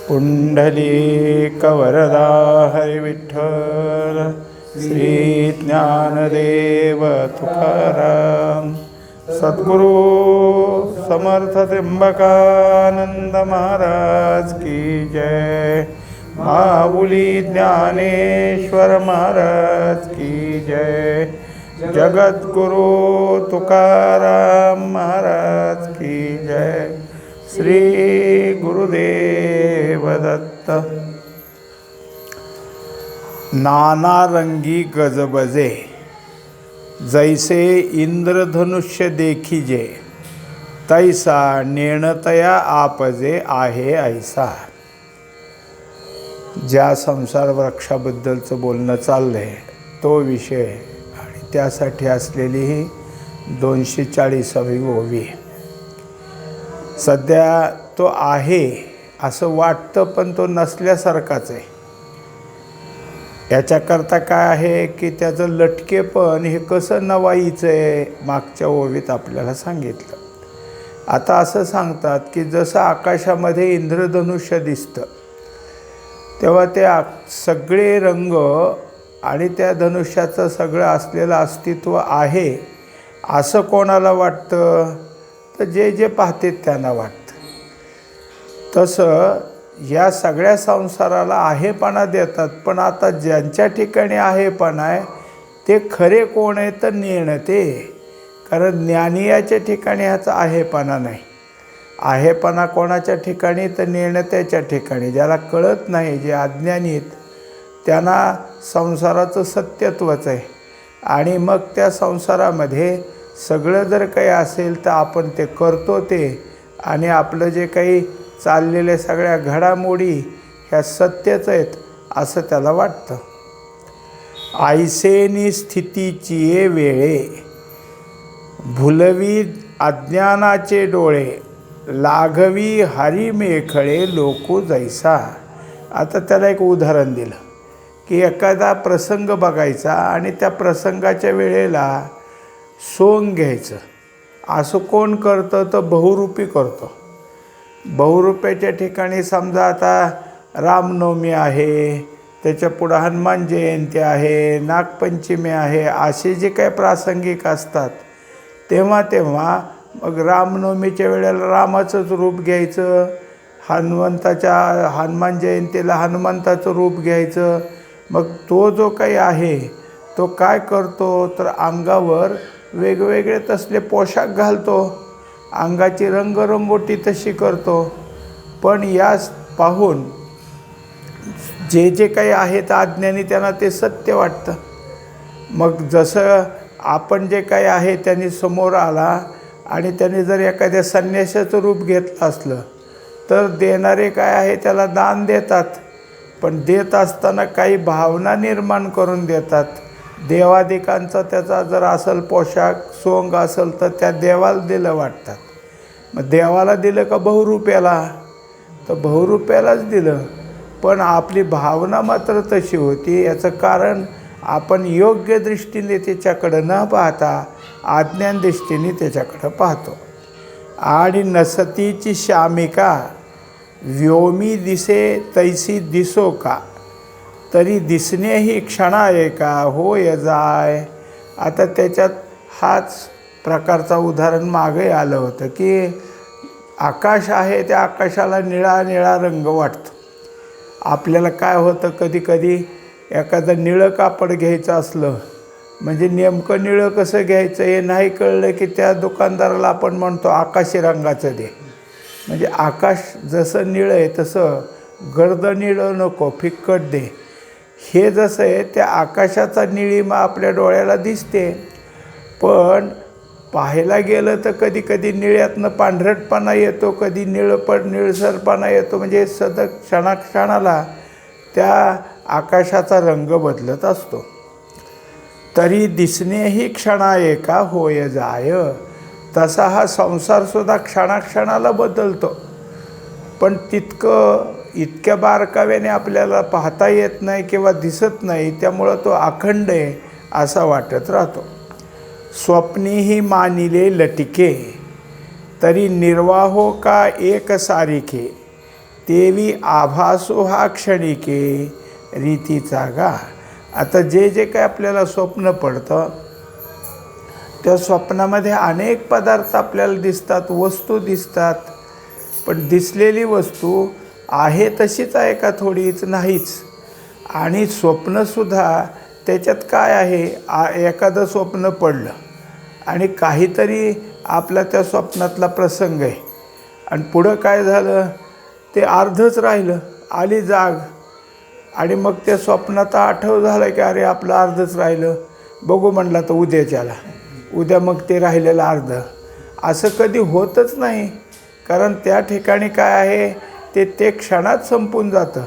पुंडलीकवरदा हरिविठ्ठल श्री ज्ञानदेव तुकाराम सद्गुरु समर्थ त्र्यंबकानंद महाराज की जय। माऊली ज्ञानेश्वर महाराज की जय। जगद्गुरु तुकाराम महाराज की जय। श्री गुरुदेव दत्त। नानारंगी गजबजे जैसे इंद्रधनुष्य देखिजे, तैसा नेणतया आपजे आहे ऐसा। ज्या संसार वृक्षाबद्दलचं बोलणं चाललं आहे तो विषय आणि त्यासाठी असलेली ही 240वी ओवी। सध्या तो आहे असं वाटतं पण तो नसल्यासारखाच आहे। याच्याकरता काय आहे की त्याचं लटकेपण हे कसं नवाईचं आहे, मागच्या ओवीत आपल्याला सांगितलं। आता असं सांगतात की जसं आकाशामध्ये इंद्रधनुष्य दिसतं तेव्हा ते सगळे रंग आणि त्या धनुष्याचं सगळं असलेलं अस्तित्व आहे असं कोणाला वाटतं, तर जे जे पाहतात त्यांना वाटतं। तसं या सगळ्या संसाराला आहेपणा देतात, पण आता ज्यांच्या ठिकाणी आहेपणा आहे ते खरे कोण आहे तर नेणते। कारण ज्ञानियाच्या ठिकाणी ह्याचा आहेपणा नाही। आहेपणा कोणाच्या ठिकाणी तर नेणत्याच्या ठिकाणी। ज्याला कळत नाही, जे अज्ञानी आहेत त्यांना संसाराचं सत्यत्वच आहे आणि मग त्या संसारामध्ये सगळं जर काही असेल तर आपण ते करतो ते, आणि आपलं जे काही चाललेल्या सगळ्या घडामोडी ह्या सत्यच आहेत असं त्याला वाटतं। ऐसेनी स्थितीची ये वेळे, भुलवी अज्ञानाचे डोळे, लाघवी हरी मेखळे लोकू जैसा। आता त्याला एक उदाहरण दिलं की एखादा प्रसंग बघायचा आणि त्या प्रसंगाच्या वेळेला सोंग घ्यायचं। असं कोण करतं तर बहुरूपी करतो। बहुरूप्याच्या ठिकाणी समजा आता रामनवमी आहे, त्याच्या पुढं हनुमान जयंती आहे, नागपंचमी आहे, असे जे काही प्रासंगिक असतात तेव्हा मग रामनवमीच्या वेळेला रामाचंच रूप घ्यायचं, हनुमान जयंतीला हनुमंताचं रूप घ्यायचं। मग तो जो काही आहे तो काय करतो तर अंगावर वेगवेगळे तसले पोशाख घालतो, अंगाची रंगरंगोटी तशी करतो। पण यास पाहून जे जे काही आहेत अज्ञानी त्यांना ते सत्य वाटतं। मग जसं आपण जे काही आहे त्यांनी समोर आला आणि त्याने जर एखाद्या संन्यासाचं रूप घेतलं असलं तर देणारे काय आहे त्याला दान देतात, पण देत असताना काही भावना निर्माण करून देतात। देवादिकांचा त्याचा जर असेल पोशाख सोंग असेल तर त्या देवाला दिलं वाटतात। मग देवाला दिलं का बहुरूप्याला, तर बहुरूप्यालाच दिलं, पण आपली भावना मात्र तशी होती। याचं कारण आपण योग्य दृष्टीने त्याच्याकडं न पाहता अज्ञान दृष्टीने त्याच्याकडं पाहतो। आणि नसतीची शामिका, व्योमी दिसे तैसी दिसो का, तरी दिसणे ही क्षणा एका होय जाय। आता त्याच्यात हाच प्रकारचा उदाहरण मागे आलं होतं की आकाश आहे त्या आकाशाला निळा निळा रंग वाटतो। आपल्याला काय होतं कधी कधी एखादं निळं कापड घ्यायचं असलं म्हणजे नेमकं निळं कसं घ्यायचं हे नाही कळलं की त्या दुकानदाराला आपण म्हणतो आकाशी रंगाचं दे। म्हणजे आकाश जसं निळं आहे तसं गर्द निळं नको, फिक्कट दे। हे जसं आहे त्या आकाशाचा निळीमा आपल्या डोळ्याला दिसते, पण पाहायला गेलं तर कधी कधी निळ्यातनं पांढरटपणा येतो, कधी निळसरपणा येतो। म्हणजे सतत क्षणाक्षणाला त्या आकाशाचा रंग बदलत असतो। तरी दिसणे ही क्षणा एका होय जाय, तसा हा संसारसुद्धा क्षणाक्षणाला बदलतो, पण इतक्या बारकाव्याने आपल्याला पाहता येत नाही किंवा दिसत नाही, त्यामुळं तो अखंड आहे असा वाटत राहतो। स्वप्नीही मानिले लटिके, तरी निर्वाहो का एक सारिखे, तेवी आभासो हा क्षणिके रीतीचा गा. आता जे जे काही आपल्याला स्वप्न पडतं त्या स्वप्नामध्ये अनेक पदार्थ आपल्याला दिसतात, वस्तू दिसतात. पण दिसलेली वस्तू आहे तशीच आहे का? थोडीच नाहीच. आणि स्वप्नसुद्धा त्याच्यात काय आहे, एखादं स्वप्न पडलं आणि काहीतरी आपला त्या स्वप्नातला प्रसंग आहे आणि पुढं काय झालं ते अर्धच राहिलं, आली जाग आणि मग त्या स्वप्नात आठव झालं की अरे आपलं अर्धच राहिलं, बघू म्हणलं तर उद्याच्याला, उद्या मग ते राहिलेलं अर्ध. असं कधी होतच नाही, कारण त्या ठिकाणी काय आहे ते क्षणात संपून जातं.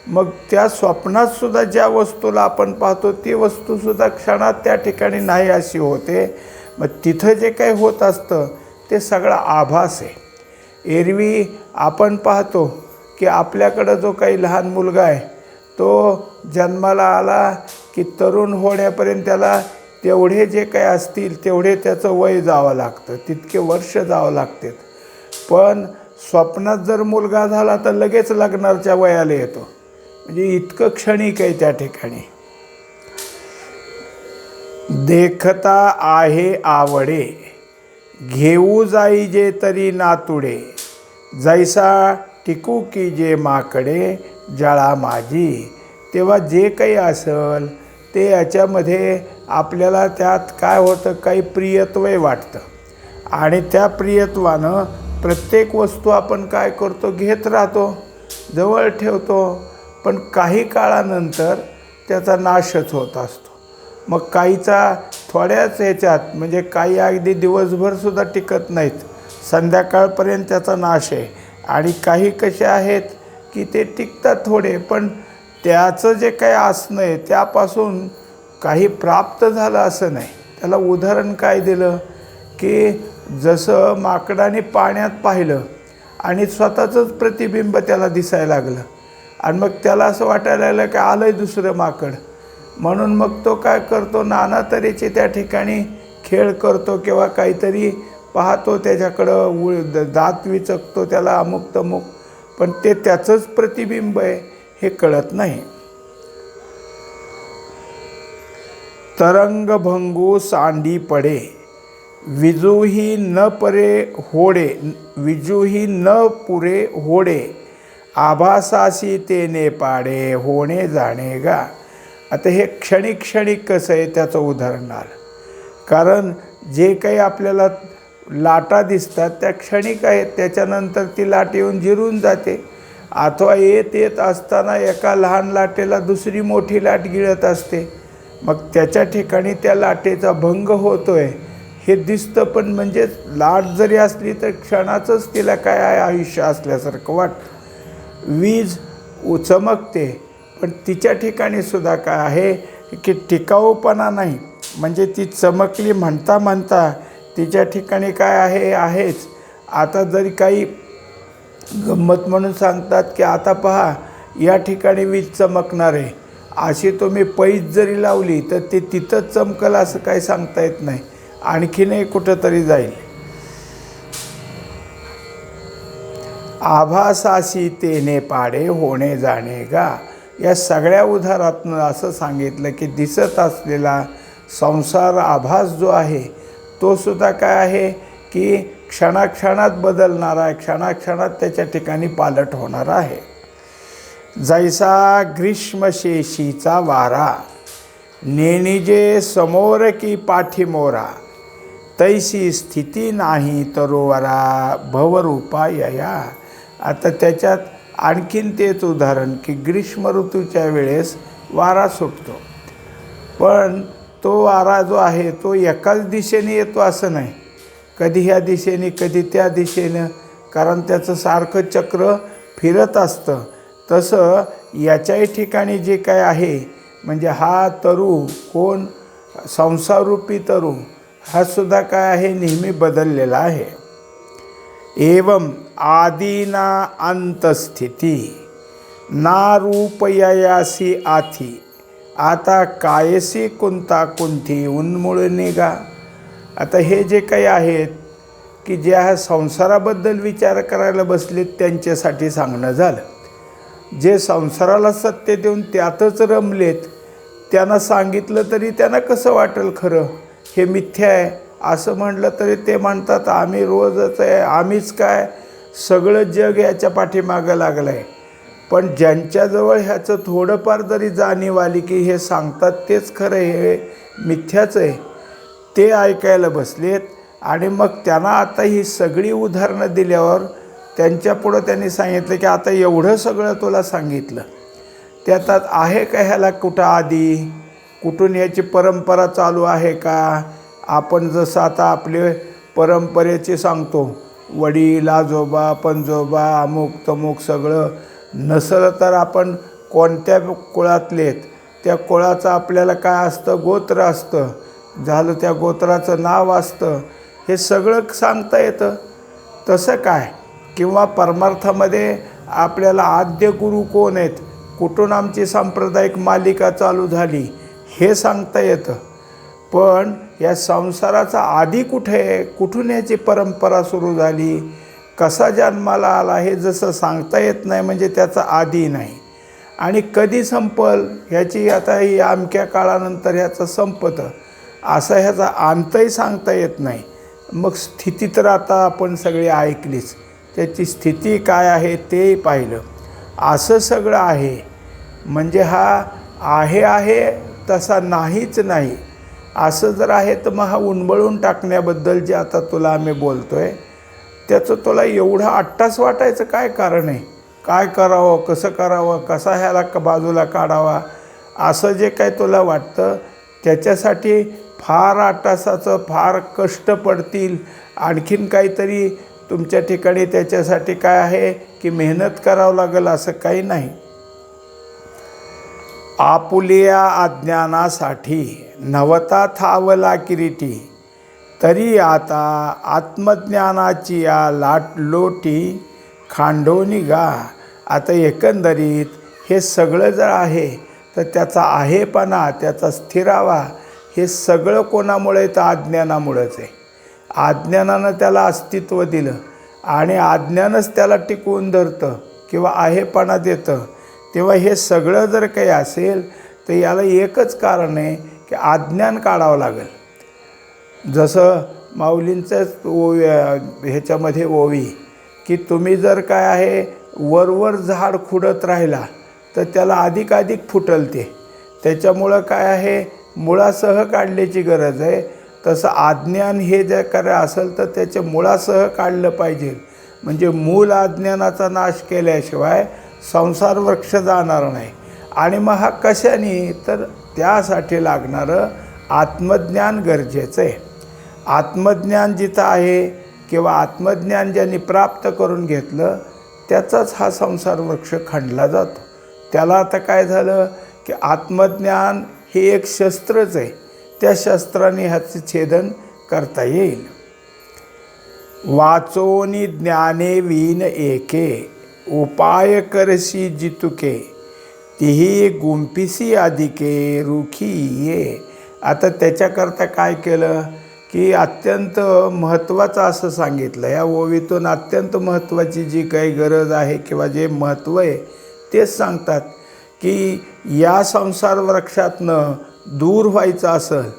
मग त्या स्वप्नातसुद्धा ज्या वस्तूला आपण पाहतो ती वस्तूसुद्धा क्षणात त्या ठिकाणी नाही अशी होते. मग तिथं जे काही होत असतं ते सगळं आभास आहे. एरवी आपण पाहतो की आपल्याकडं जो काही लहान मुलगा आहे तो जन्माला आला की तरुण होण्यापर्यंत त्याला तेवढे जे काही असतील तेवढे त्याचं वय जावं लागतं, तितके वर्ष जावं लागतात. पण स्वप्नात जर मुलगा झाला तर लगेच लग्नाच्या वयाला येतो. म्हणजे इतकं क्षणिक आहे त्या ठिकाणी. देखता आहे आवडे घेऊ जाई जे तरी नातुडे जैसा टिकू की जे माकडे जळा माझी. तेव्हा जे काही असेल ते याच्यामध्ये आपल्याला त्यात काय होतं, काही प्रियत्वही वाटतं आणि त्या प्रियत्वानं प्रत्येक वस्तू आपण काय करतो, घेत राहतो, जवळ ठेवतो. पण काही काळानंतर त्याचा नाशच होत असतो. मग काहीचा थोड्याच ह्याच्यात म्हणजे काही अगदी दिवसभरसुद्धा टिकत नाहीत, संध्याकाळपर्यंत त्याचा नाश आहे. आणि काही कसे आहेत की ते टिकतात थोडे, पण त्याचं जे काही असणं आहे त्यापासून काही प्राप्त झालं असं नाही. त्याला उदाहरण काय दिलं की जसं माकडाने पाण्यात पाहिलं आणि स्वतःचंच प्रतिबिंब त्याला दिसायला लागलं आणि मग त्याला असं वाटायला लागलं की आलं आहे दुसरं माकड. म्हणून मग तो काय करतो, नाना तऱ्हेचे त्या ठिकाणी खेळ करतो किंवा काहीतरी पाहतो, त्याच्याकडं दात विचकतो, त्याला अमुक तमुक, पण ते त्याचंच प्रतिबिंब आहे हे कळत नाही. तरंगभंगू सांडी पडे विजूही न परे होडे विजूही न पुरे होडे आभासासी तेने पाडे होणे जाणे गा. आता हे क्षणिक क्षणिक कसं आहे त्याचं उदाहरण आलं. कारण जे काही आपल्याला लाटा दिसतात त्या क्षणिक आहेत, त्याच्यानंतर ती लाट येऊन जिरून जाते. अथवा येत असताना एका लहान लाटेला दुसरी मोठी लाट गिळत असते. मग त्याच्या ठिकाणी त्या लाटेचा भंग होतो आहे हे दिसतं. पण म्हणजे लाट जरी असली तर क्षणाचंच तिला काय आहे आयुष्य असल्यासारखं वाटतं. वीज चमकते पण तिच्या ठिकाणी सुद्धा काय आहे की टिकाऊपणा नाही. म्हणजे ती चमकली म्हणता म्हणता तिच्या ठिकाणी काय आहे आहेच. आता जरी काही गंमत म्हणून सांगतात की आता पहा या ठिकाणी वीज चमकणार आहे, अशी तुम्ही पैज जरी लावली तर ते तिथंच चमकल असं काही सांगता येत नाही, आणखीनही कुठंतरी जाईल. आभासासी तेने पाडे होणे जाणे गा. या सगळ्या उदाहरणातून असं सांगितलं की दिसत असलेला संसार आभास जो आहे तो सुद्धा काय आहे की क्षणाक्षणात बदलणारा आहे, क्षणाक्षणात त्याच्या ठिकाणी पालट होणारा आहे. जैसा ग्रीष्मशेषीचा वारा नेणिजे समोर की पाठीमोरा तैसी स्थिती नाही तरोवरा भवरूपा यया. आता त्याच्यात आणखीन तेच उदाहरण की ग्रीष्म ऋतूच्या वेळेस वारा सुटतो, पण तो वारा जो आहे तो एकाच दिशेने येतो असं नाही, कधी ह्या दिशेने कधी त्या दिशेनं, कारण त्याचं सारखं चक्र फिरत असतं. तसं याच्याही ठिकाणी जे काय आहे म्हणजे हा तरु कोण, संसाररूपी तरु हा सुद्धा काय आहे नेहमी बदललेला आहे. एवं आदिना अंतस्थिती ना रूपयासी आथी आता कायसी कुंता कुंठी उन्मुळ निघा. आता हे जे काही आहेत की ज्या संसाराबद्दल विचार करायला बसलेत त्यांच्यासाठी सांगणं झालं. जे संसाराला सत्य देऊन त्यातच रमलेत त्यांना सांगितलं तरी त्यांना कसं वाटेल खरं हे मिथ्या आहे असं म्हटलं तरी ते म्हणतात आम्ही रोजच आहे, आम्हीच काय, सगळं जग याच्या पाठीमागं लागलं आहे. पण ज्यांच्याजवळ ह्याचं थोडंफार जरी जाणीव आली की हे सांगतात तेच खरं, हे मिथ्याच आहे, ते ऐकायला बसलेत. आणि मग त्यांना आता ही सगळी उदाहरणं दिल्यावर त्यांच्यापुढं त्यांनी सांगितलं की आता एवढं सगळं तुला सांगितलं, त्यात आहे का ह्याला कुठं आधी, कुठून याची परंपरा चालू आहे का? आपण जसं आता आपले परंपरेचे सांगतो, वडील आजोबा पंजोबा अमुक तमुक सगळं, नसलं तर आपण कोणत्या कुळातलेत त्या कुळाचं आपल्याला काय असतं, गोत्र असतं, झालं त्या गोत्राचं नाव असतं, हे सगळं सांगता येतं. तसं काय, किंवा परमार्थामध्ये आपल्याला आद्य गुरु कोण आहेत, कुठून आमची सांप्रदायिक मालिका चालू झाली हे सांगता येतं. पण या संसाराचा आधी कुठे आहे, कुठून याची परंपरा सुरू झाली, कसा जन्माला आला हे जसं सांगता येत नाही म्हणजे त्याचा आधी नाही. आणि कधी संपल ह्याची आता ही अमक्या काळानंतर ह्याचं संपतं असं ह्याचा अंतही सांगता येत नाही. मग स्थिती तर आता आपण सगळी ऐकलीच, त्याची स्थिती काय आहे ते पाहिलं. असं सगळं आहे म्हणजे हा आहे तसा नाहीच नाही असं जर आहे तर मग हा उणबळून टाकण्याबद्दल जे आता तुला आम्ही बोलतो आहे त्याचं तुला एवढं अट्टास वाटायचं काय कारण आहे? काय करावं, कसं करावं, कसा ह्याला बाजूला काढावा असं जे काय तुला वाटतं त्याच्यासाठी फार अट्टासाचं फार कष्ट पडतील, आणखीन काहीतरी तुमच्या ठिकाणी त्याच्यासाठी काय आहे की मेहनत करावं लागेल असं काही नाही. आपुलिया अज्ञानासाठी नवता थावला किरीटी, तरी आता आत्मज्ञानाची या लोटी खांडोनी गा. आता एकंदरीत हे सगळं जर आहे तर त्याचा आहेपणा, त्याचा स्थिरावा हे सगळं कोणामुळे तर अज्ञानामुळेच आहे. अज्ञानानं त्याला अस्तित्व दिलं आणि अज्ञानच त्याला टिकवून धरतं किंवा आहेपणा देतं. तेव्हा हे सगळं जर काही असेल तर याला एकच कारण आहे की अज्ञान काढावं लागेल. जसं माऊलींचंच ह्याच्यामध्ये ओवी की तुम्ही जर काय आहे वरवर झाड खुडत राहिला तर त्याला अधिक फुटल ते, त्याच्यामुळं काय आहे मुळासह काढल्याची गरज आहे. तसं अज्ञान हे जर काय असेल तर त्याच्या मुळासह काढलं पाहिजे. म्हणजे मूळ अज्ञानाचा नाश केल्याशिवाय संसार वृक्ष जाणार नाही. आणि मग हा कशाने, तर त्यासाठी लागणारं आत्मज्ञान गरजेचं आहे. आत्मज्ञान जिथं आहे किंवा आत्मज्ञान ज्यांनी प्राप्त करून घेतलं त्याचाच हा संसार वृक्ष खंडला जातो. त्याला आता काय झालं की आत्मज्ञान हे एक शस्त्रच आहे, त्या शस्त्राने ह्याचे छेदन करता येईल. वाचोनी ज्ञाने वीन एके, उपाय करशी जितुके, तीही गुंपिसी अधिके रुखी ये. आता त्याच्याकरता काय केलं की अत्यंत महत्त्वाचं असं सांगितलं. या ओवीतून अत्यंत महत्त्वाची जी काही गरज आहे किंवा जे महत्त्व आहे तेच सांगतात की या संसार वृक्षातनं दूर व्हायचं असेल,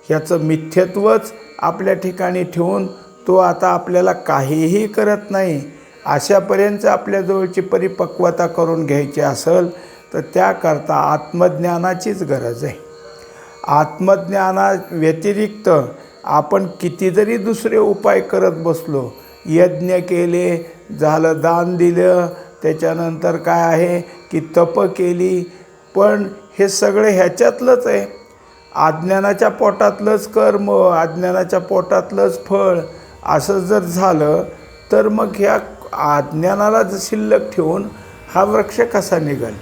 ह्याचं मिथ्यत्वच आपल्या ठिकाणी ठेवून तो आता आपल्याला काहीही करत नाही अशापर्यंत आपल्याजवळची परिपक्वता करून घ्यायची असेल तर त्याकरता आत्मज्ञानाचीच गरज आहे. आत्मज्ञाना व्यतिरिक्त आपण किती जरी दुसरे उपाय करत बसलो, यज्ञ केले, झालं दान दिलं, त्याच्यानंतर काय आहे की तप केली, पण हे सगळं ह्याच्यातलंच आहे. अज्ञानाच्या पोटातलंच कर्म, अज्ञानाच्या पोटातलंच फळ असं जर झालं तर मग ह्या अज्ञानाला शिल्लक ठेवून हा वृक्ष कसा निघेल.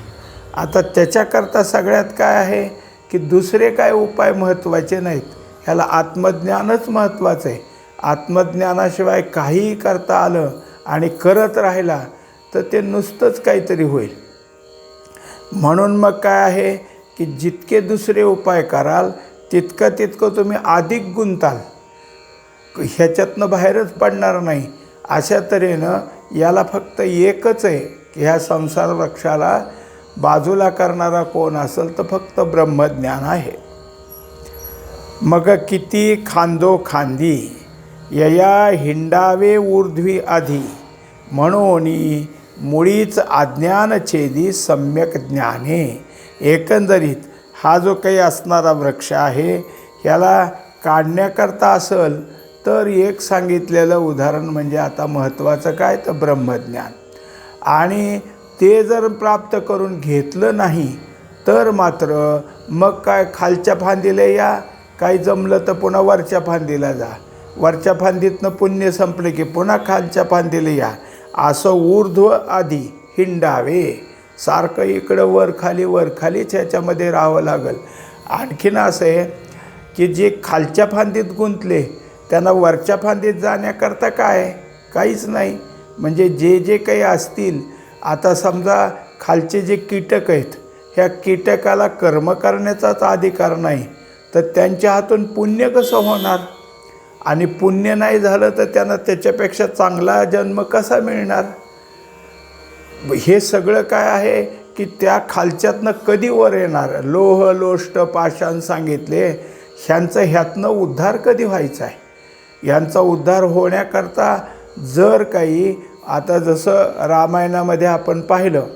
आता त्याच्याकरता सगळ्यात काय आहे की दुसरे काय उपाय महत्त्वाचे नाहीत, ह्याला आत्मज्ञानच महत्त्वाचं आहे. आत्मज्ञानाशिवाय काहीही करता आलं आणि करत राहिला तर ते नुसतंच काहीतरी होईल. म्हणून मग काय आहे की जितके दुसरे उपाय कराल तितकं तुम्ही अधिक गुंताल. ह्याच्यातनं बाहेरच पडणार नाही. अशा तऱ्हेनं याला फक्त एकच आहे की ह्या संसार वृक्षाला बाजूला करणारा कोण असेल तर फक्त ब्रह्मज्ञान आहे. मग किती खांदो खांदी यया हिंडावे ऊर्ध्वी आधी म्हणून मुळीच अज्ञानछेदी सम्यक ज्ञाने. एकंदरीत हा जो काही असणारा वृक्ष आहे ह्याला काढण्याकरता असेल तर एक सांगितलेलं उदाहरण म्हणजे आता महत्त्वाचं काय तर ब्रह्मज्ञान. आणि ते जर प्राप्त करून घेतलं नाही तर मात्र मग काय खालच्या फांदीला या, काही जमलं तर पुन्हा वरच्या फांदीला जा, वरच्या फांदीतनं पुण्य संपलं की पुन्हा खालच्या फांदीला या, असं ऊर्ध्व आधी हिंडावे. सारखं इकडं वर खालीच ह्याच्यामध्ये राहावं लागेल. आणखीन असं आहे की जे खालच्या फांदीत गुंतले त्यांना वरच्या फांदीत जाण्याकरता काय काहीच नाही. म्हणजे जे जे काही असतील, आता समजा खालचे जे कीटक आहेत ह्या कीटकाला कर्म करण्याचाच अधिकार नाही तर त्यांच्या हातून पुण्य कसं होणार. आणि पुण्य नाही झालं तर त्यांना त्याच्यापेक्षा चांगला जन्म कसा मिळणार. हे सगळं काय आहे की त्या खालच्यातनं कधी वर येणार. लोह लोष्ट पाषाण सांगितले, ह्यांचं ह्यातनं उद्धार कधी व्हायचा आहे. यांचा उद्धार होण्याकरता जर काही आता जसं रामायणामध्ये आपण पाहिलं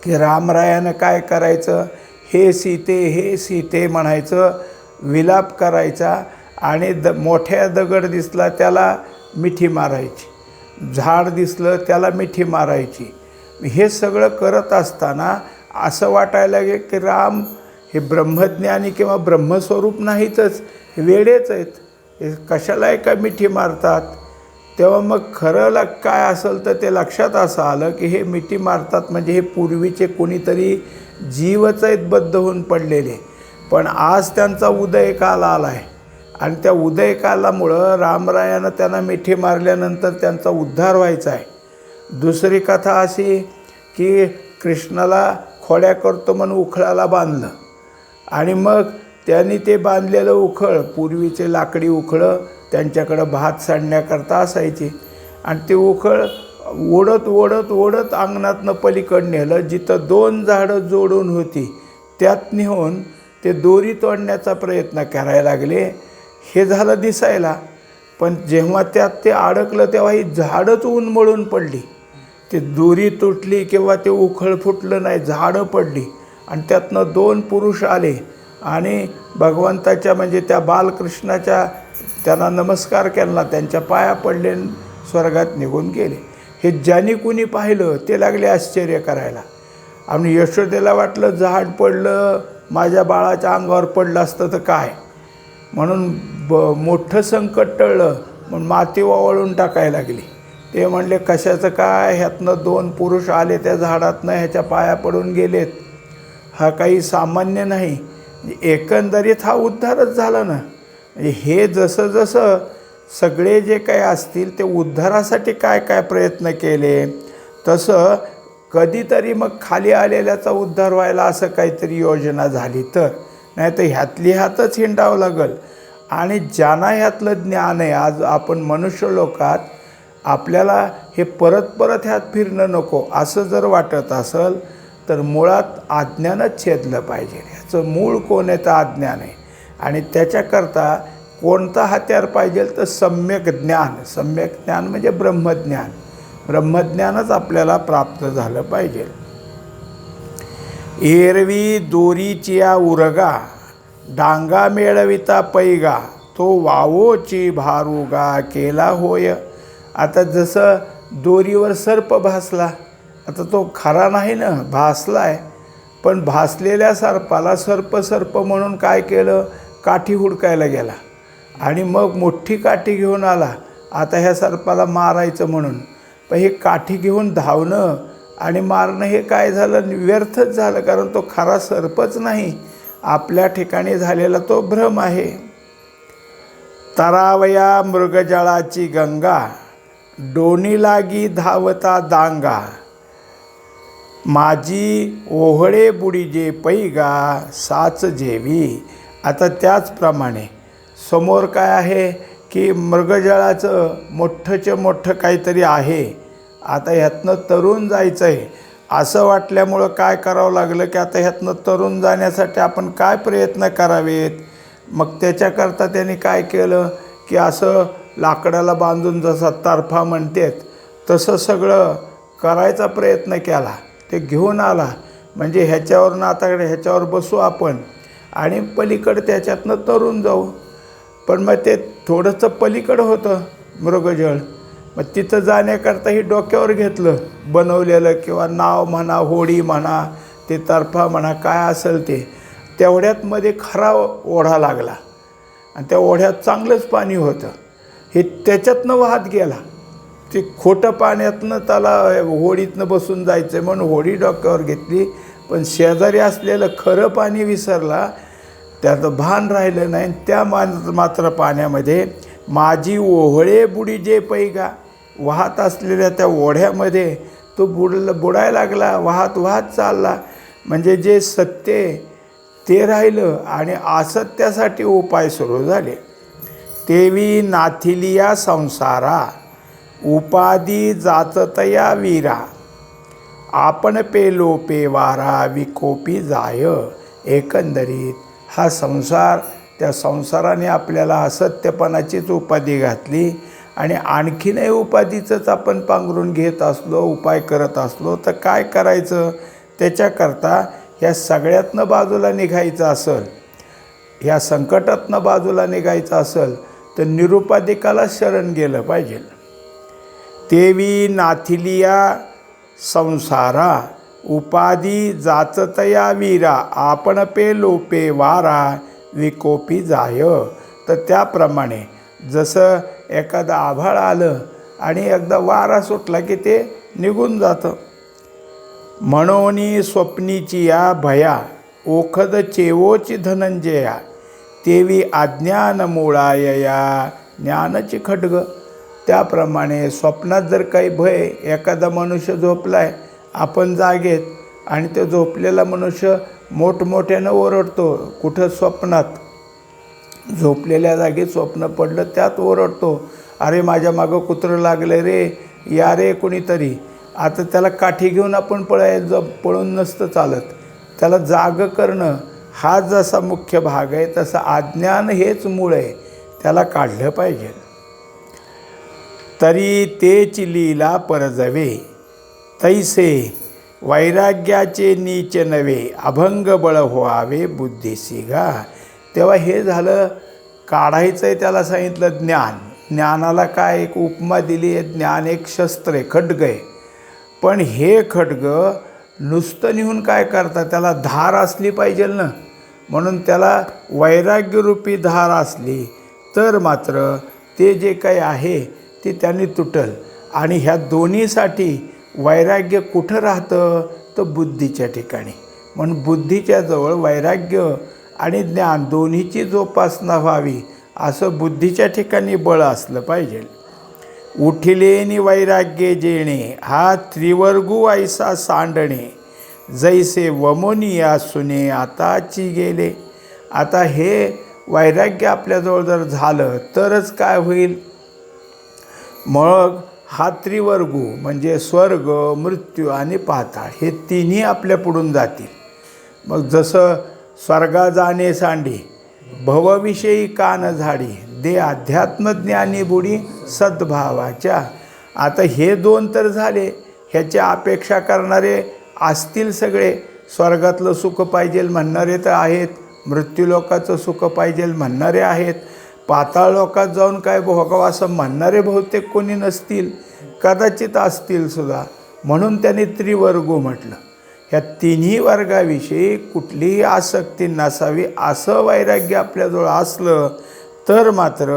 की रामरायानं काय करायचं, हे सीते म्हणायचं, विलाप करायचा आणि मोठ्या दगड दिसला त्याला मिठी मारायची, झाड दिसलं त्याला मिठी मारायची. हे सगळं करत असताना असं वाटायला लागेल की राम हे ब्रह्मज्ञानी किंवा ब्रह्मस्वरूप नाहीतच, वेडेच आहेत, हे कशाला का मिठी मारतात. तेव्हा मग खरं काय असेल तर ते लक्षात असं आलं की हे मिठी मारतात म्हणजे हे पूर्वीचे कोणीतरी जीवच आहेत बद्ध होऊन पडलेले. पण आज त्यांचा उदयकाल आला आहे आणि त्या उदयकालामुळं रामरायानं त्यांना मिठी मारल्यानंतर त्यांचा उद्धार व्हायचा आहे. दुसरी कथा अशी की कृष्णाला खोड्या करतो म्हणून उखळाला बांधलं आणि मग त्यांनी ते बांधलेलं उखळ, पूर्वीचे लाकडी उखळं त्यांच्याकडं भात सांडण्याकरता असायची, आणि ते उखळ ओढत ओढत ओढत अंगणातनं पलीकडं नेलं. जिथं 2 झाडं जोडून होती त्यात नेऊन ते दोरी तोडण्याचा प्रयत्न करायला लागले. हे झालं दिसायला, पण जेव्हा त्यात ते अडकलं तेव्हा ही झाडंच उन्मळून पडली. ती दोरी तुटली किंवा ते उखळ फुटलं नाही, झाडं पडली आणि त्यातनं 2 पुरुष आले आणि भगवंताच्या म्हणजे त्या बालकृष्णाच्या त्यांना नमस्कार केला, त्यांच्या पाया पडले, स्वर्गात निघून गेले. हे ज्यांनी कुणी पाहिलं ते लागले आश्चर्य करायला. आणि यशोदेला वाटलं झाड पडलं माझ्या बाळाच्या अंगावर पडलं असतं तर काय, म्हणून मोठं संकट टळलं म्हणून माती वावळून टाकायला लागली. ते म्हणले कशाचं काय, ह्यातनं 2 पुरुष आले त्या झाडातनं, ह्याच्या पाया पडून गेलेत, हा काही सामान्य नाही. एकंदरीत हा उद्धारच झाला ना. म्हणजे हे जसं जसं सगळे जे काही असतील ते उद्धारासाठी काय काय प्रयत्न केले तसं कधीतरी मग खाली आलेल्याचा उद्धार व्हायला असं काहीतरी योजना झाली तर, नाही तर ह्यातली ह्यातच हिंडावं लागेल. आणि ज्यांना ह्यातलं ज्ञान आहे, आज आपण मनुष्य लोकात आपल्याला हे परत परत ह्यात फिरणं नको असं जर वाटत असेल तर मुळात अज्ञानच छेदलं पाहिजे. ह्याचं मूळ कोण आहे तर अज्ञान आहे. आणि त्याच्याकरता कोणता हत्यार पाहिजे तर सम्यक ज्ञान. सम्यक ज्ञान म्हणजे ब्रह्मज्ञान. ब्रह्मज्ञानच आपल्याला प्राप्त झालं पाहिजे. एरवी दोरीचिया उरगा डांगा मेळविता पैगा तो वावोची भारुगा केला होय. आता जसं दोरीवर सर्प भासला, आता तो खरा नाही ना, भासला आहे, पण भासलेल्या सर्पाला सर्प म्हणून काय केलं, काठी हुडकायला गेला आणि मग मोठी काठी घेऊन आला आता ह्या सर्पाला मारायचं म्हणून. पण हे काठी घेऊन धावणं आणि मारणं हे काय झालं, व्यर्थच झालं, कारण तो खरा सर्पच नाही, आपल्या ठिकाणी झालेला तो भ्रम आहे. तरावया मृगजळाची गंगा डोनी लागी धावता दांगा माझी ओहळे बुडीजे पैगा साच जेवी. आता त्याचप्रमाणे समोर काय आहे की मृगजळाचं मोठंच्या मोठं काहीतरी आहे, आता ह्यातनं तरुण जायचं आहे असं वाटल्यामुळं काय करावं लागलं की आता ह्यातनं तरुण जाण्यासाठी आपण काय प्रयत्न करावेत. मग त्याच्याकरता त्यांनी काय केलं की असं लाकडाला बांधून जसा तरफा म्हणतात तसं सगळं करायचा प्रयत्न केला. ते घेऊन आला म्हणजे ह्याच्यावरनं आता ह्याच्यावर बसू आपण आणि पलीकडं त्याच्यातनं तरुण जाऊ. पण मग ते थोडंसं पलीकडं होतं मृगजळ. मग तिथं जाण्याकरता ही डोक्यावर घेतलं बनवलेलं किंवा नाव म्हणा, होडी म्हणा, ते तरफा म्हणा, काय असेल ते. तेवढ्यात मध्ये खरा ओढा लागला आणि त्या ओढ्यात चांगलंच पाणी होतं. हे त्याच्यातनं वाहत गेला. ते खोटं पाण्यातनं त्याला होडीतनं बसून जायचं म्हणून होडी डोक्यावर घेतली, पण शेजारी असलेलं खरं पाणी विसरला. त्याचं भान राहिलं नाही. त्या मात्र पाण्यामध्ये माझी ओहळे बुडी जे पैगा, वाहत असलेल्या त्या ओढ्यामध्ये तो बुडायला लागला, वाहत वाहत चालला. म्हणजे जे सत्य ते राहिलं आणि असत्यासाठी उपाय सुरू झाले. तेवी नाथिलिया संसारा उपाधी जाचतया वीरा, आपण पेलो पेवारा विकोपी जाय. एकंदरीत हा संसार, त्या संसाराने आपल्याला असत्यपणाचीच उपाधी घातली आणि आणखीनही उपाधीचंच आपण पांघरून घेत असलो, उपाय करत असलो तर काय करायचं. त्याच्याकरता ह्या सगळ्यातनं बाजूला निघायचं असेल, ह्या संकटातनं बाजूला निघायचं असेल तर निरुपाधिकाला शरण गेलं पाहिजे. तेवी नाथिलिया संसारा उपाधी जाचतया वीरा, आपण पेलो पेवारा विकोपी जाय. तर त्याप्रमाणे जसं एखादं आभाळ आलं आणि एकदा वारा सुटला की ते निघून जातं. म्हणोनी स्वप्नीची या भया ओखद चेवोची धनंजया, तेवी अज्ञान मुळायया ज्ञानची खड्ग. त्याप्रमाणे स्वप्नात जर काही भय, एखादा मनुष्य झोपलाय, आपण जागेत आणि तो झोपलेला मनुष्य मोठमोठ्यानं ओरडतो. कुठं स्वप्नात, झोपलेल्या जागी स्वप्न पडलं त्यात ओरडतो, अरे माझ्या मागं कुत्रं लागलं रे, या रे कोणीतरी. आता त्याला काठी घेऊन आपण पळून नसतं चालत. त्याला जागं करणं हा जसा मुख्य भाग आहे तसं अज्ञान हेच मूळ आहे, त्याला काढलं पाहिजे. तरी तेच लीला परजवे तैसे वैराग्याचे नीच नवे, अभंग बळ व्हावे बुद्धीसी गा. तेव्हा हे झालं, काढायचं आहे त्याला सांगितलं ज्ञान. ज्ञानाला काय एक उपमा दिली आहे, ज्ञान एक शस्त्र आहे, खड्ग आहे. पण हे खड्ग नुसतं नेऊन काय करता, त्याला धार असली पाहिजे ना. म्हणून त्याला वैराग्यरूपी धार असली तर मात्र ते जे काही आहे ते त्यांनी तुटल. आणि ह्या दोन्हीसाठी वैराग्य कुठं राहतं तर बुद्धीच्या ठिकाणी. म्हणून बुद्धीच्या जवळ वैराग्य आणि ज्ञान दोन्हीची जोपासना व्हावी असं बुद्धीच्या ठिकाणी बळ असलं पाहिजे. उठिलेनी वैराग्य जेणे हा त्रिवर्गू ऐसा सांडणे, जैसे वमोनिया सुने आताची गेले. आता हे वैराग्य आपल्याजवळ जर झालं तरच काय होईल, मग हा त्रिवर्गू म्हणजे स्वर्ग, मृत्यू आणि पाताळ हे तिन्ही आपल्या पुढून जातील. मग जसं स्वर्गा जाणे सांडी, भवविषयी कान झाडी, दे अध्यात्मज्ञानी बुडी सद्भावाच्या. आता हे दोन तर झाले, ह्याच्या अपेक्षा करणारे असतील सगळे. स्वर्गातलं सुख पाहिजे म्हणणारे तर आहेत, मृत्यूलोकाचं सुख पाहिजे म्हणणारे आहेत, पाताळ लोकात जाऊन काय भोगावं असं म्हणणारे बहुतेक कोणी नसतील, कदाचित असतील सुद्धा. म्हणून त्यांनी त्रिवर्गू म्हटलं. ह्या तिन्ही वर्गाविषयी कुठलीही आसक्ती नसावी असं वैराग्य आपल्याजवळ असलं तर मात्र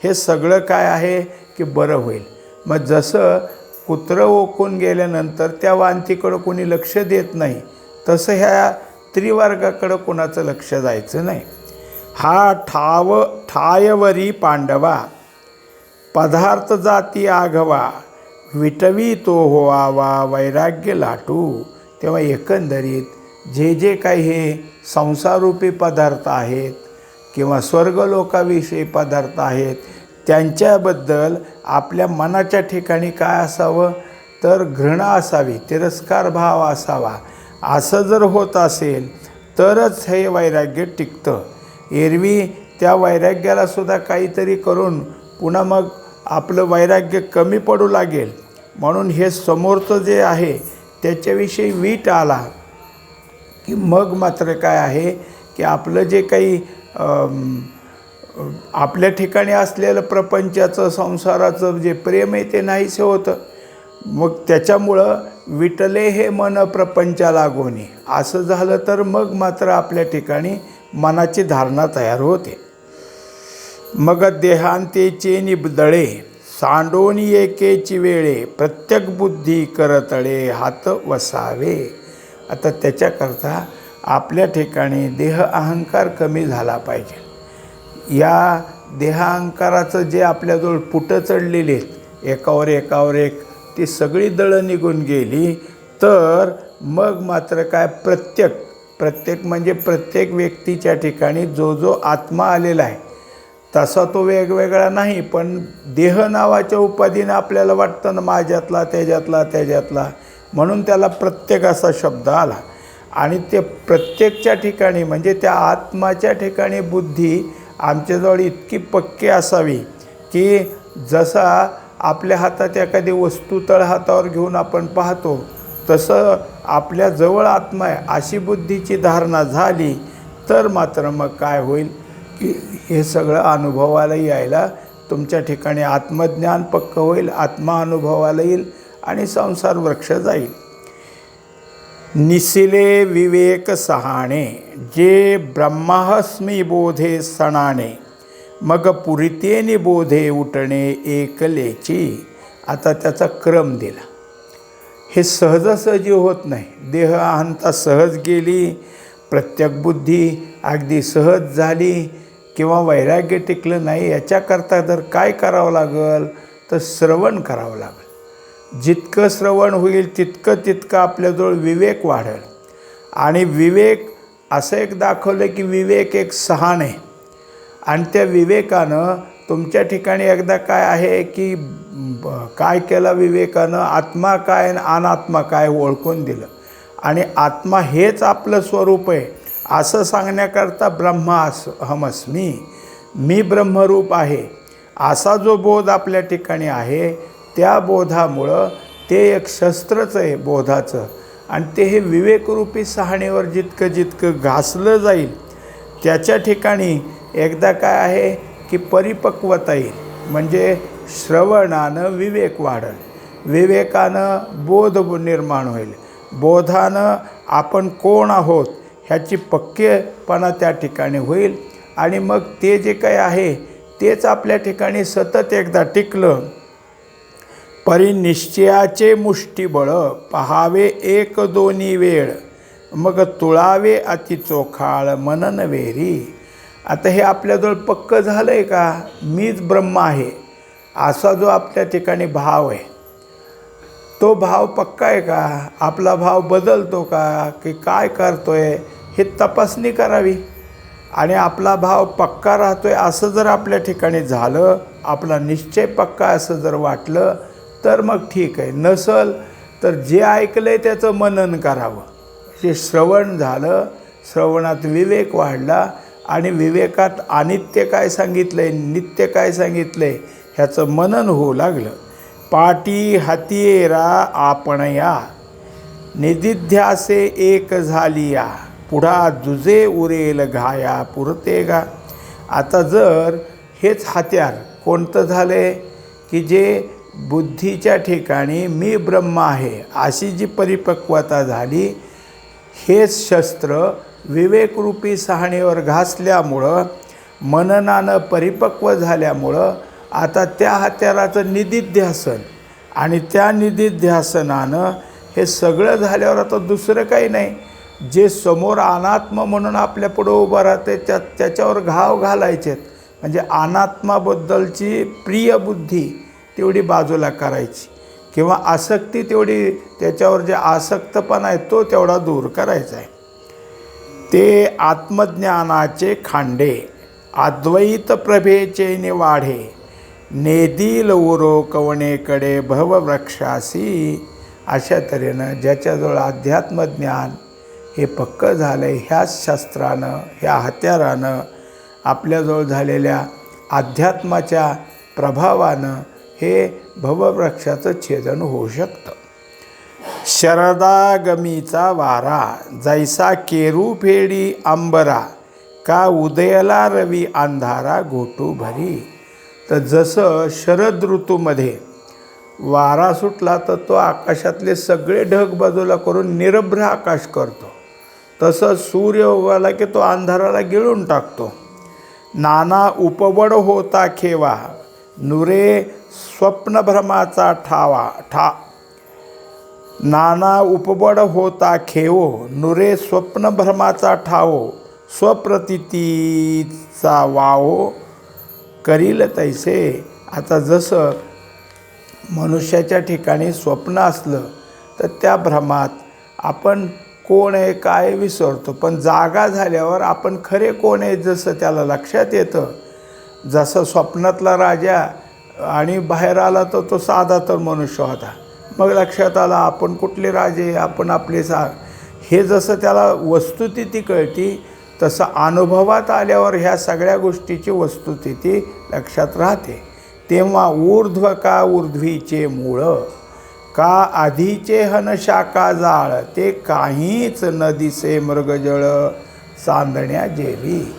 हे सगळं काय आहे की बरं होईल. मग जसं कुत्रं ओकून गेल्यानंतर त्या वांतीकडं कोणी लक्ष देत नाही, तसं ह्या त्रिवर्गाकडं कोणाचं लक्ष जायचं नाही. हा ठायवरी पांडवा पदार्थ जाती आघवा, विटवी तो होवावा वैराग्य लाटू. तेव्हा एकंदरीत जे जे काही हे संसारूपी पदार्थ आहेत किंवा स्वर्गलोकाविषयी पदार्थ आहेत त्यांच्याबद्दल आपल्या मनाच्या ठिकाणी काय असावं, तर घृणा असावी, तिरस्कार भाव असावा. असं जर होत असेल तरच हे वैराग्य टिकतं. एरवी त्या वैराग्यालासुद्धा काहीतरी करून पुन्हा मग आपलं वैराग्य कमी पडू लागेल. म्हणून हे समोरचं जे आहे त्याच्याविषयी वीट आला की मग मात्र काय आहे की आपलं जे काही आपल्या ठिकाणी असलेलं प्रपंचाचं, संसाराचं जे प्रेम आहे ते नाहीसे होतं. मग त्याच्यामुळं विटले हे मन प्रपंचा लागोनी असं झालं तर मग मात्र आपल्या ठिकाणी मनाची धारणा तयार होते. मग देहांतेचे निबदळे सांडोनी एकेची वेळे प्रत्येक बुद्धी करतळे हात वसावे. आता त्याच्याकरता आपल्या ठिकाणी देह अहंकार कमी झाला पाहिजे. या देहांकाराचं जे आपल्याजवळ पुटं चढलेली आहेत एकावर एक ती सगळी दळं निघून गेली तर मग मात्र काय प्रत्येक म्हणजे प्रत्येक व्यक्तीच्या ठिकाणी जो आत्मा आलेला आहे तसा तो वेगवेगळा नाही, पण देह नावाच्या उपाधीनं आपल्याला वाटतं ना माझ्यातला त्याच्यातला म्हणून त्याला प्रत्येक असा शब्द आला. आणि ते प्रत्येकच्या ठिकाणी म्हणजे त्या आत्माच्या ठिकाणी बुद्धी आमच्याजवळ इतकी पक्की असावी की जसा आपल्या हातात एखादी वस्तू तळहातावर घेऊन आपण पाहतो तसं आपल्या जवळ आत्मा आहे अशी बुद्धीची धारणा झाली तर मात्र मग काय होईल की हे सगळं अनुभवाला यायला तुमच्या ठिकाणी आत्मज्ञान पक्कं होईल, आत्मा अनुभवाला येईल आणि संसार वृक्ष जाईल. निसिले विवेक सहाणे जे ब्रह्मास्मी बोधे सणाने मग पुरितेने बोधे उठणे एकलेची. आता त्याचा क्रम दिला. हे सहजासहजी होत नाही. देह अहंता सहज गेली, प्रत्येक बुद्धी अगदी सहज झाली किंवा वैराग्य टिकलं नाही. याच्याकरता जर काय करावं लागेल तर श्रवण करावं लागेल. जितकं श्रवण होईल तितकं आपल्याजवळ विवेक वाढेल. आणि विवेक असं एक दाखवलं की विवेक एक सहाण आहे आणि त्या विवेकानं तुमच्या ठिकाणी एकदा काय आहे की काय केलं विवेकानं, आत्मा काय आणि अनात्मा काय ओळखून दिलं. आणि आत्मा हेच आपलं स्वरूप आहे असं सांगण्याकरता ब्रह्माहमस्मी, मी ब्रह्मरूप आहे असा जो बोध आपल्या ठिकाणी आहे त्या बोधामुळं ते एक शस्त्रच आहे बोधाचं. आणि ते हे विवेकरूपी सहाणीवर जितकं घासलं जाईल त्याच्या ठिकाणी एकदा काय आहे की परिपक्वता येईल. म्हणजे श्रवणानं विवेक वाढेल, विवेकानं बोध निर्माण होईल, बोधानं आपण कोण आहोत ह्याची पक्केपणा त्या ठिकाणी होईल. आणि मग ते जे काही आहे तेच आपल्या ठिकाणी सतत एकदा टिकलं. परिनिश्चयाचे मुष्टिबळ पहावे एक दोन्ही वेळ मग तुळावे अति चोखाळ मनन वेरी. आता हे आपल्याजवळ पक्कं झालं आहे का मीच ब्रह्म आहे असा जो आपल्या ठिकाणी भाव आहे तो भाव पक्का आहे का, आपला भाव बदलतो का की काय करतोय हे तपासणी करावी. आणि आपला भाव पक्का राहतोय असं जर आपल्या ठिकाणी झालं, आपला निश्चय पक्का असं जर वाटलं तर मग ठीक आहे. नसल तर जे ऐकलं आहे त्याचं मनन करावं. जे श्रवण झालं, श्रवणात विवेक वाढला आणि विवेकात अनित्य काय सांगितलं आहे नित्य काय सांगितलं आहे ह्याचं मनन होऊ लागलं. पाटी हातीरा आपण या निदिध्यासे एक झालिया पुढा जुजे उरेल घाया पुरते गा. आता जर हेच हत्यार कोणतं झालं आहे की जे बुद्धीच्या ठिकाणी मी ब्रह्म आहे अशी जी परिपक्वता झाली, हेच शस्त्र विवेकरूपी सहाणीवर घासल्यामुळं मननानं परिपक्व झाल्यामुळं आता त्या हत्याराचं निदिध्यासन आणि त्या निदिध्यासनानं हे सगळं झाल्यावर आता दुसरं काही नाही. जे समोर अनात्मा म्हणून आपल्या पुढं उभं राहते त्याच्यावर घाव घालायचेत. म्हणजे अनात्माबद्दलची प्रिय बुद्धी तेवढी बाजूला करायची किंवा आसक्ती तेवढी त्याच्यावर जे आसक्तपणा आहे तो तेवढा दूर करायचा आहे. ते आत्मज्ञानाचे खांडे अद्वैत प्रभेचे निवाढे नेदील उरो कवणेकडे भववृक्षासी. अशा तऱ्हेनं ज्याच्याजवळ अध्यात्मज्ञान हे पक्कं झालं आहे, ह्याच शस्त्रानं, ह्या हत्यारानं, आपल्याजवळ झालेल्या अध्यात्माच्या प्रभावानं हे भववृक्षाचं छेदन होऊ शकतं. शरदागमीचा वारा जैसा केरू फेडी अंबरा, का उदयला रवी अंधारा घोटू भरी. तर जसं शरद ऋतूमध्ये वारा सुटला तर तो आकाशातले सगळे ढग बाजूला करून निरभ्र आकाश करतो, तसं सूर्य उगवला की तो अंधाराला गिळून टाकतो. नाना उपबड होता खेवा, नुरे स्वप्नभ्रमाचा नाना उपबड होता खेवो, नुरे स्वप्नभ्रमाचा ठावो, स्वप्रतीतीचा वावो करील तैसे. आता जसं मनुष्याच्या ठिकाणी स्वप्न असलं तर त्या भ्रमात आपण कोण आहे काय विसरतो, पण जागा झाल्यावर आपण खरे कोण आहे जसं त्याला लक्षात येतं. जसं स्वप्नातला राजा आणि बाहेर आला तर तो साधा तर मनुष्य होता, मग लक्षात आला आपण कुठले राजे, आपण आपले हे जसं त्याला वस्तुस्थिती कळती, तसं अनुभवात आल्यावर ह्या सगळ्या गोष्टीची वस्तुस्थिती लक्षात राहते. तेव्हा ऊर्ध्व का ऊर्ध्वीचे मूळ, का आधीचे हनशाखा जाळ, ते काहीच न दिसे मृगजळ चांदण्या जेवी.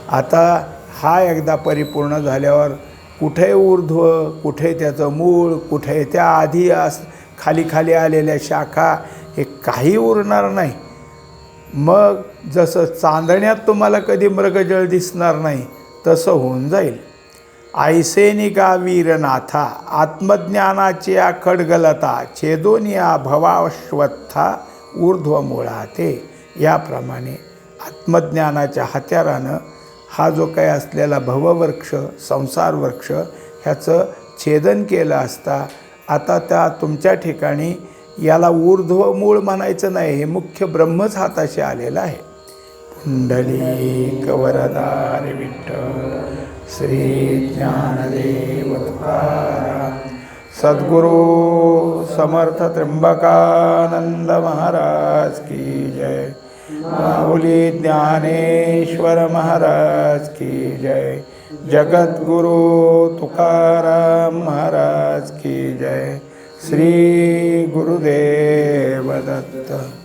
आता हा एकदा परिपूर्ण झाल्यावर कुठे ऊर्ध्व, कुठे त्याचं मूळ, कुठे त्या आधी खाली खाली आलेल्या शाखा, हे काही उरणार नाही. मग जसं चांदण्यात तुम्हाला कधी मृगजळ दिसणार नाही तसं होऊन जाईल. ऐसे निगा वीरनाथा, आत्मज्ञानाची खडगलता, छेदोनिया भवाश्वत्था ऊर्ध्वमूळाते. याप्रमाणे आत्मज्ञानाच्या हत्यारानं हा जो काही असलेला भववृक्ष, संसार वृक्ष, ह्याचं छेदन केलं असता आता त्या तुमच्या ठिकाणी याला ऊर्ध्वमूळ म्हणायचं नाही, हे मुख्य ब्रह्मच हाताशी आलेलं आहे. पुंडलिक वरदार विठ्ठल श्री ज्ञानदेव तुकाराम. सद्गुरु समर्थ त्र्यंबकानंद महाराज की जय. माऊली ज्ञानेश्वर महाराज की जय. जगद्गुरु तुकाराम महाराज की जय. श्री गुरुदेव दत्त.